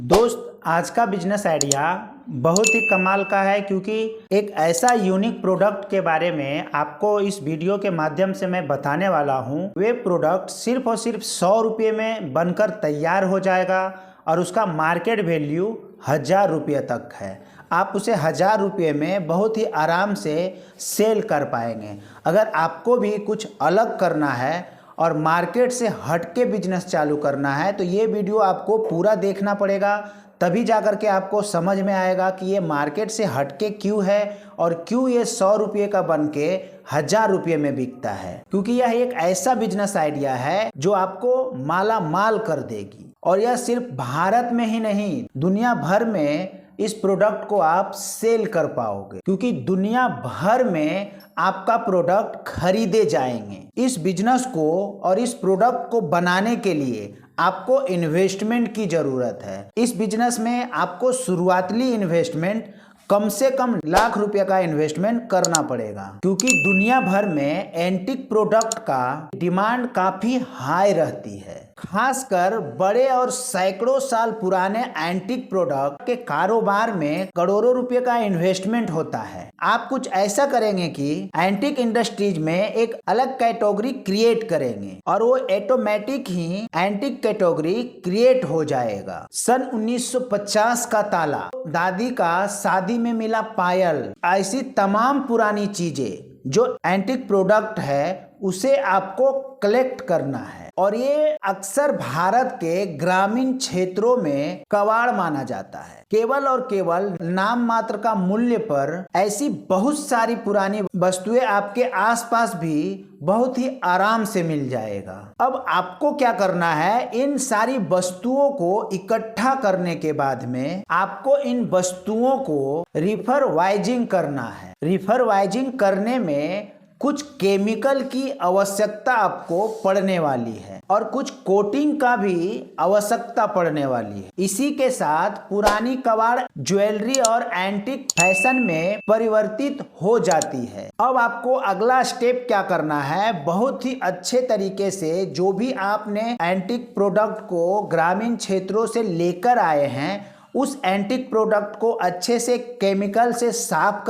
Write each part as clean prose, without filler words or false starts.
दोस्त, आज का बिजनेस आइडिया बहुत ही कमाल का है क्योंकि एक ऐसा यूनिक प्रोडक्ट के बारे में आपको इस वीडियो के माध्यम से मैं बताने वाला हूँ। वे प्रोडक्ट सिर्फ और सिर्फ 100 रुपये में बनकर तैयार हो जाएगा और उसका मार्केट वैल्यू 1000 रुपये तक है। आप उसे 1000 रुपये में बहुत ही आराम से सेल कर पाएंगे। अगर आपको भी कुछ अलग करना है और मार्केट से हटके बिजनेस चालू करना है तो ये वीडियो आपको पूरा देखना पड़ेगा, तभी जाकर के आपको समझ में आएगा कि ये मार्केट से हटके क्यों है और क्यों ये 100 रुपये का बन के 1000 रुपये में बिकता है। क्योंकि यह एक ऐसा बिजनेस आइडिया है जो आपको माला माल कर देगी। और यह सिर्फ भारत में ही नहीं, दुनिया भर में इस प्रोडक्ट को आप सेल कर पाओगे क्योंकि दुनिया भर में आपका प्रोडक्ट खरीदे जाएंगे। इस बिजनेस को और इस प्रोडक्ट को बनाने के लिए आपको इन्वेस्टमेंट की जरूरत है। इस बिजनेस में आपको शुरुआती इन्वेस्टमेंट कम से कम लाख रुपए का इन्वेस्टमेंट करना पड़ेगा क्योंकि दुनिया भर में एंटीक प्रोडक्ट का डिमांड काफी हाई रहती है। खासकर बड़े और सैकड़ों साल पुराने एंटीक प्रोडक्ट के कारोबार में करोड़ों रुपए का इन्वेस्टमेंट होता है। आप कुछ ऐसा करेंगे कि एंटीक इंडस्ट्रीज में एक अलग कैटेगरी क्रिएट करेंगे और वो ऑटोमेटिक ही एंटीक कैटेगरी क्रिएट हो जाएगा। सन 1950 का ताला, दादी का शादी में मिला पायल, ऐसी तमाम पुरानी चीजें जो एंटीक प्रोडक्ट है उसे आपको कलेक्ट करना है। और ये अक्सर भारत के ग्रामीण क्षेत्रों में कबाड़ माना जाता है। केवल और केवल नाम मात्र का मूल्य पर ऐसी बहुत सारी पुरानी वस्तुएं आपके आसपास भी बहुत ही आराम से मिल जाएगा। अब आपको क्या करना है, इन सारी वस्तुओं को इकट्ठा करने के बाद में आपको इन वस्तुओं को रिफर वाइजिंग करना है। रिफर वाइजिंग करने में कुछ केमिकल की आवश्यकता आपको पड़ने वाली है और कुछ कोटिंग का भी आवश्यकता पड़ने वाली है। इसी के साथ पुरानी कबाड़ ज्वेलरी और एंटीक फैशन में परिवर्तित हो जाती है। अब आपको अगला स्टेप क्या करना है, बहुत ही अच्छे तरीके से जो भी आपने एंटीक प्रोडक्ट को ग्रामीण क्षेत्रों से लेकर आए हैं उस एंटीक प्रोडक्ट को अच्छे से केमिकल से साफ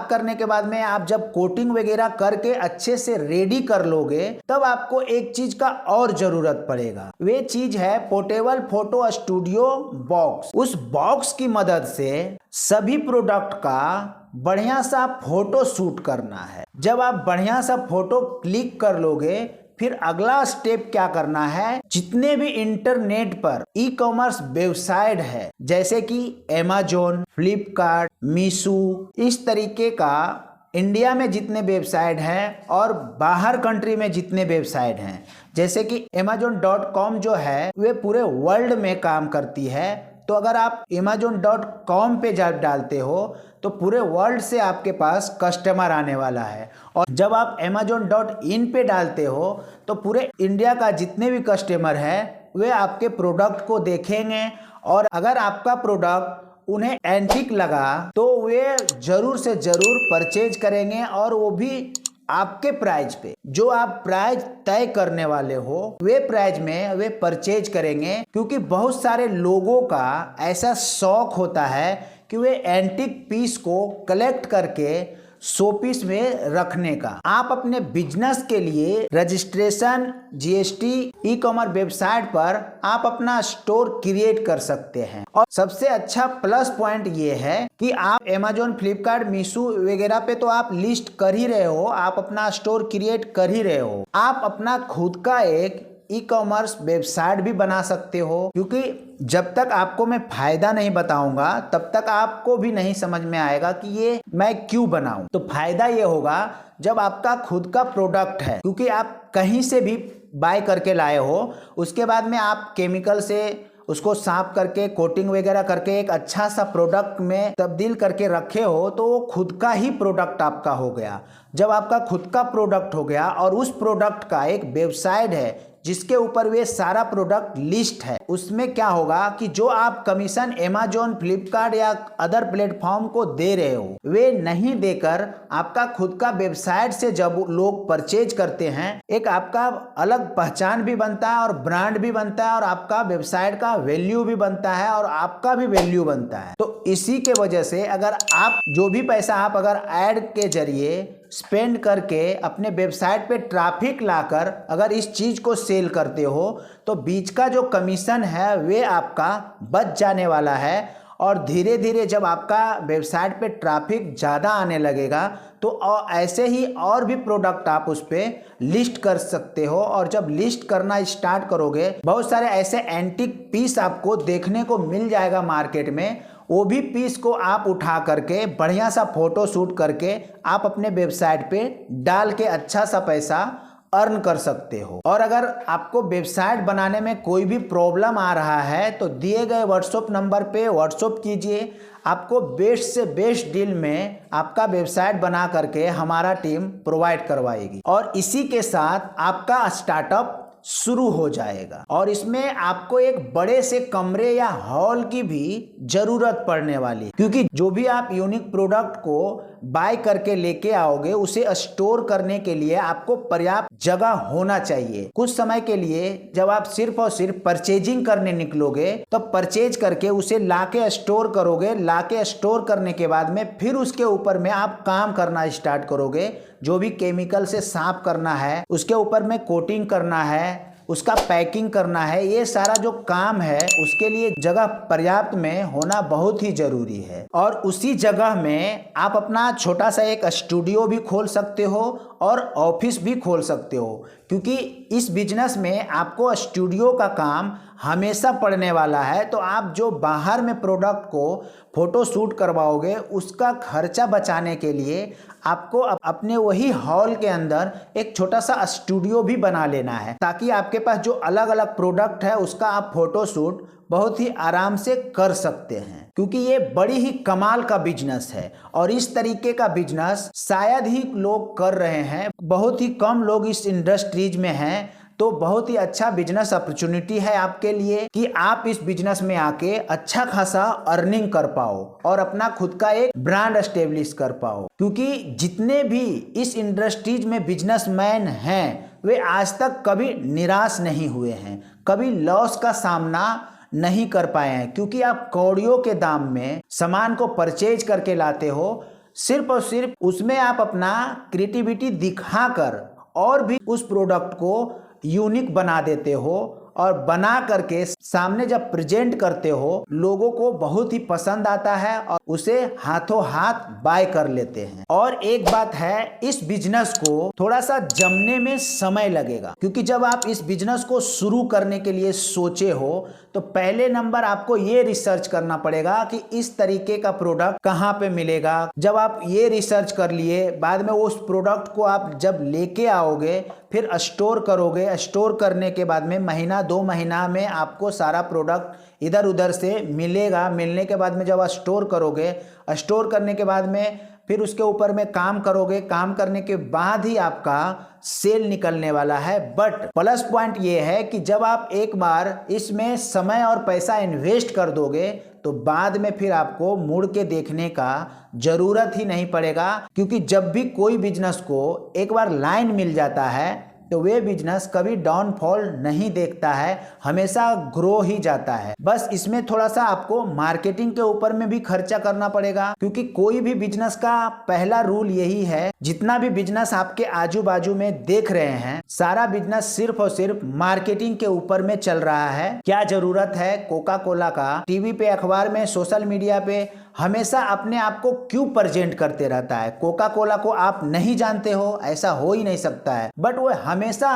करने के बाद में आप जब कोटिंग वगैरह करके अच्छे से रेडी कर लोगे तब आपको एक चीज का और जरूरत पड़ेगा। वे चीज है पोर्टेबल फोटो स्टूडियो बॉक्स। उस बॉक्स की मदद से सभी प्रोडक्ट का बढ़िया सा फोटो शूट करना है। जब आप बढ़िया सा फोटो क्लिक कर लोगे फिर अगला स्टेप क्या करना है, जितने भी इंटरनेट पर ई कॉमर्स वेबसाइट है जैसे कि अमेज़न, फ्लिपकार्ट, मीशो, इस तरीके का इंडिया में जितने वेबसाइट हैं और बाहर कंट्री में जितने वेबसाइट हैं, जैसे कि amazon.com जो है वे पूरे वर्ल्ड में काम करती है। तो अगर आप amazon.com पे जब डालते हो तो पूरे वर्ल्ड से आपके पास कस्टमर आने वाला है और जब आप amazon.in पे डालते हो तो पूरे इंडिया का जितने भी कस्टमर है वे आपके प्रोडक्ट को देखेंगे और अगर आपका प्रोडक्ट उन्हें एंटीक लगा तो वे जरूर से जरूर परचेज करेंगे और वो भी आपके प्राइस पे, जो आप प्राइस तय करने वाले हो वे प्राइस में वे परचेज करेंगे। क्योंकि बहुत सारे लोगों का ऐसा शौक होता है कि वे एंटीक पीस को कलेक्ट करके शोपीस में रखने का। आप अपने बिजनेस के लिए registration, GST, e commerce website पर आप अपना स्टोर क्रिएट कर सकते हैं। और सबसे अच्छा प्लस पॉइंट ये है कि आप अमेज़न, फ्लिपकार्ट, मीशो वगैरह पे तो आप लिस्ट कर ही रहे हो, आप अपना स्टोर क्रिएट कर ही रहे हो। आप अपना खुद का एक ई कॉमर्स वेबसाइट भी बना सकते हो क्योंकि जब तक आपको मैं फायदा नहीं बताऊंगा तब तक आपको भी नहीं समझ में आएगा कि ये मैं क्यों बनाऊं। तो फायदा ये होगा जब आपका खुद का प्रोडक्ट है, क्योंकि आप कहीं से भी बाय करके लाए हो, उसके बाद में आप केमिकल से उसको साफ करके कोटिंग वगैरह करके एक अच्छा सा प्रोडक्ट में तब्दील करके रखे हो तो वो खुद का ही प्रोडक्ट आपका हो गया। जब आपका खुद का प्रोडक्ट हो गया और उस प्रोडक्ट का एक वेबसाइट है जिसके ऊपर वे सारा प्रोडक्ट लिस्ट है, उसमें क्या होगा कि जो आप कमीशन अमेजोन, फ्लिपकार्ट या अदर प्लेटफॉर्म को दे रहे हो वे नहीं देकर आपका खुद का वेबसाइट से जब लोग परचेज करते हैं, एक आपका अलग पहचान भी बनता है और ब्रांड भी बनता है और आपका वेबसाइट का वैल्यू भी बनता है और आपका भी वैल्यू बनता है। तो इसी के वजह से अगर आप जो भी पैसा आप अगर ऐड के जरिए स्पेंड करके अपने वेबसाइट पे ट्रैफिक लाकर अगर इस चीज़ को सेल करते हो तो बीच का जो कमीशन है वे आपका बच जाने वाला है। और धीरे धीरे जब आपका वेबसाइट पे ट्रैफिक ज़्यादा आने लगेगा तो ऐसे ही और भी प्रोडक्ट आप उस पर लिस्ट कर सकते हो। और जब लिस्ट करना स्टार्ट करोगे बहुत सारे ऐसे एंटीक पीस आपको देखने को मिल जाएगा मार्केट में, वो भी पीस को आप उठा करके बढ़िया सा फोटो शूट करके आप अपने वेबसाइट पे डाल के अच्छा सा पैसा अर्न कर सकते हो। और अगर आपको वेबसाइट बनाने में कोई भी प्रॉब्लम आ रहा है तो दिए गए व्हाट्सएप नंबर पे व्हाट्सएप कीजिए, आपको बेस्ट से बेस्ट डील में आपका वेबसाइट बना करके हमारा टीम प्रोवाइड करवाएगी और इसी के साथ आपका स्टार्टअप शुरू हो जाएगा। और इसमें आपको एक बड़े से कमरे या हॉल की भी जरूरत पड़ने वाली है, क्योंकि जो भी आप यूनिक प्रोडक्ट को बाय करके लेके आओगे उसे स्टोर करने के लिए आपको पर्याप्त जगह होना चाहिए। कुछ समय के लिए जब आप सिर्फ और सिर्फ परचेजिंग करने निकलोगे तो परचेज करके उसे लाके स्टोर करोगे, लाके स्टोर करने के बाद में फिर उसके ऊपर में आप काम करना स्टार्ट करोगे, जो भी केमिकल से साफ करना है, उसके ऊपर में कोटिंग करना है, उसका पैकिंग करना है, ये सारा जो काम है उसके लिए जगह पर्याप्त में होना बहुत ही जरूरी है। और उसी जगह में आप अपना छोटा सा एक स्टूडियो भी खोल सकते हो और ऑफिस भी खोल सकते हो, क्योंकि इस बिजनेस में आपको स्टूडियो का काम हमेशा पड़ने वाला है। तो आप जो बाहर में प्रोडक्ट को फोटो शूट करवाओगे उसका खर्चा बचाने के लिए आपको अपने वही हॉल के अंदर एक छोटा सा स्टूडियो भी बना लेना है, ताकि आपके पास जो अलग अलग प्रोडक्ट है उसका आप फोटो शूट बहुत ही आराम से कर सकते हैं, क्योंकि ये बड़ी ही कमाल का बिजनेस है। और इस तरीके का बिजनेस शायद ही लोग कर रहे हैं, बहुत ही कम लोग इस इंडस्ट्रीज में हैं। तो बहुत ही अच्छा बिजनेस अपॉर्चुनिटी है आपके लिए कि आप इस बिजनेस में आके अच्छा खासा अर्निंग कर पाओ और अपना खुद का एक ब्रांड एस्टेब्लिश कर पाओ। क्योंकि जितने भी इस इंडस्ट्रीज में बिजनेसमैन हैं वे आज तक कभी निराश नहीं हुए हैं, कभी लॉस का सामना नहीं कर पाए हैं, क्योंकि आप कौड़ियों के दाम में सामान को परचेज करके लाते हो। सिर्फ और सिर्फ उसमें आप अपना क्रिएटिविटी दिखाकर और भी उस प्रोडक्ट को यूनिक बना देते हो और बना करके सामने जब प्रेजेंट करते हो लोगों को बहुत ही पसंद आता है और उसे हाथों हाथ बाय कर लेते हैं। और एक बात है, इस बिजनेस को थोड़ा सा जमने में समय लगेगा, क्योंकि जब आप इस बिजनेस को शुरू करने के लिए सोचे हो तो पहले नंबर आपको ये रिसर्च करना पड़ेगा कि इस तरीके का प्रोडक्ट कहाँ पे मिलेगा। जब आप ये रिसर्च कर लिए, बाद में उस प्रोडक्ट को आप जब लेके आओगे फिर स्टोर करोगे, स्टोर करने के बाद में महीना 2 महीना में आपको सारा प्रोडक्ट इधर उधर से मिलेगा। मिलने के बाद में जब आप स्टोर करोगे, स्टोर करने के बाद में फिर उसके ऊपर में काम करोगे, काम करने के बाद ही आपका सेल निकलने वाला है। बट प्लस पॉइंट ये है कि जब आप एक बार इसमें समय और पैसा इन्वेस्ट कर दोगे तो बाद में फिर आपको मुड़ के देखने का जरूरत ही नहीं पड़ेगा, क्योंकि जब भी कोई बिजनेस को एक बार लाइन मिल जाता है तो वे बिजनेस कभी डाउनफॉल नहीं देखता है, हमेशा ग्रो ही जाता है। बस इसमें थोड़ा सा आपको मार्केटिंग के ऊपर में भी खर्चा करना पड़ेगा, क्योंकि कोई भी बिजनेस का पहला रूल यही है, जितना भी बिजनेस आपके आजू बाजू में देख रहे हैं सारा बिजनेस सिर्फ और सिर्फ मार्केटिंग के ऊपर में चल रहा है। क्या जरूरत है कोका कोला का टीवी पे, अखबार में, सोशल मीडिया पे हमेशा अपने आप को क्यों प्रेजेंट करते रहता है? कोका कोला को आप नहीं जानते हो, ऐसा हो ही नहीं सकता है, बट वो हमेशा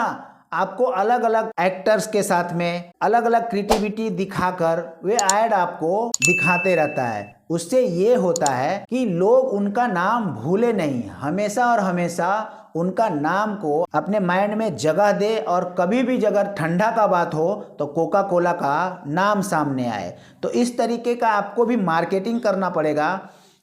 आपको अलग अलग एक्टर्स के साथ में अलग अलग क्रिएटिविटी दिखाकर वे ऐड आपको दिखाते रहता है। उससे ये होता है कि लोग उनका नाम भूले नहीं, हमेशा और हमेशा उनका नाम को अपने माइंड में जगह दे और कभी भी अगर ठंडा का बात हो तो कोका कोला का नाम सामने आए। तो इस तरीके का आपको भी मार्केटिंग करना पड़ेगा।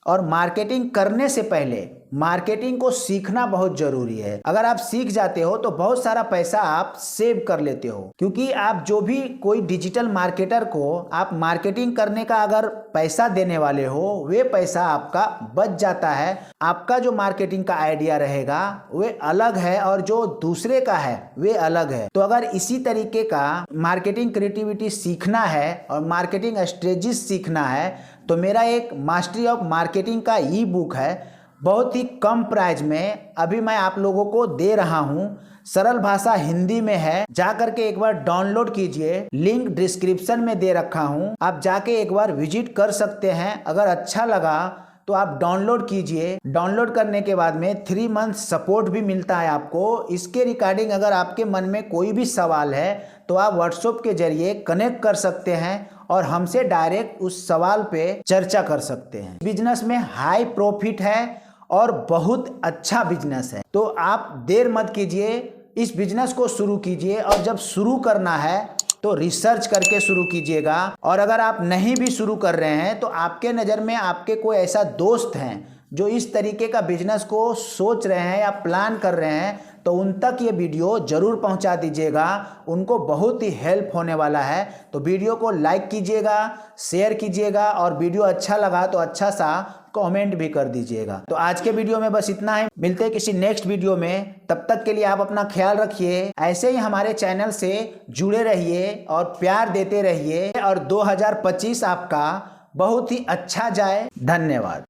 और मार्केटिंग करने से पहले मार्केटिंग को सीखना बहुत जरूरी है। अगर आप सीख जाते हो तो बहुत सारा पैसा आप सेव कर लेते हो, क्योंकि आप जो भी कोई डिजिटल मार्केटर को आप मार्केटिंग करने का अगर पैसा देने वाले हो, वे पैसा आपका बच जाता है। आपका जो मार्केटिंग का आइडिया रहेगा वे अलग है और जो दूसरे का है वे अलग है। तो अगर इसी तरीके का मार्केटिंग क्रिएटिविटी सीखना है और मार्केटिंग स्ट्रेटजीज सीखना है तो मेरा एक मास्टरी ऑफ मार्केटिंग का ई बुक है, बहुत ही कम प्राइस में अभी मैं आप लोगों को दे रहा हूं। सरल भाषा हिंदी में है, जा करके एक बार डाउनलोड कीजिए, लिंक डिस्क्रिप्शन में दे रखा हूं, आप जाके एक बार विजिट कर सकते हैं। अगर अच्छा लगा तो आप डाउनलोड कीजिए। डाउनलोड करने के बाद में 3 मंथ सपोर्ट भी मिलता है आपको। इसके रिगार्डिंग अगर आपके मन में कोई भी सवाल है तो आप व्हाट्सएप के जरिए कनेक्ट कर सकते हैं और हमसे डायरेक्ट उस सवाल पे चर्चा कर सकते हैं। बिजनेस में हाई प्रॉफिट है और बहुत अच्छा बिजनेस है, तो आप देर मत कीजिए, इस बिजनेस को शुरू कीजिए। और जब शुरू करना है तो रिसर्च करके शुरू कीजिएगा। और अगर आप नहीं भी शुरू कर रहे हैं तो आपके नज़र में आपके कोई ऐसा दोस्त हैं जो इस तरीके का बिजनेस को सोच रहे हैं या प्लान कर रहे हैं, तो उन तक ये वीडियो ज़रूर पहुंचा दीजिएगा, उनको बहुत ही हेल्प होने वाला है। तो वीडियो को लाइक कीजिएगा, शेयर कीजिएगा और वीडियो अच्छा लगा तो अच्छा सा कमेंट भी कर दीजिएगा। तो आज के वीडियो में बस इतना ही, मिलते हैं किसी नेक्स्ट वीडियो में। तब तक के लिए आप अपना ख्याल रखिए, ऐसे ही हमारे चैनल से जुड़े रहिए और प्यार देते रहिए और 2025 आपका बहुत ही अच्छा जाए। धन्यवाद।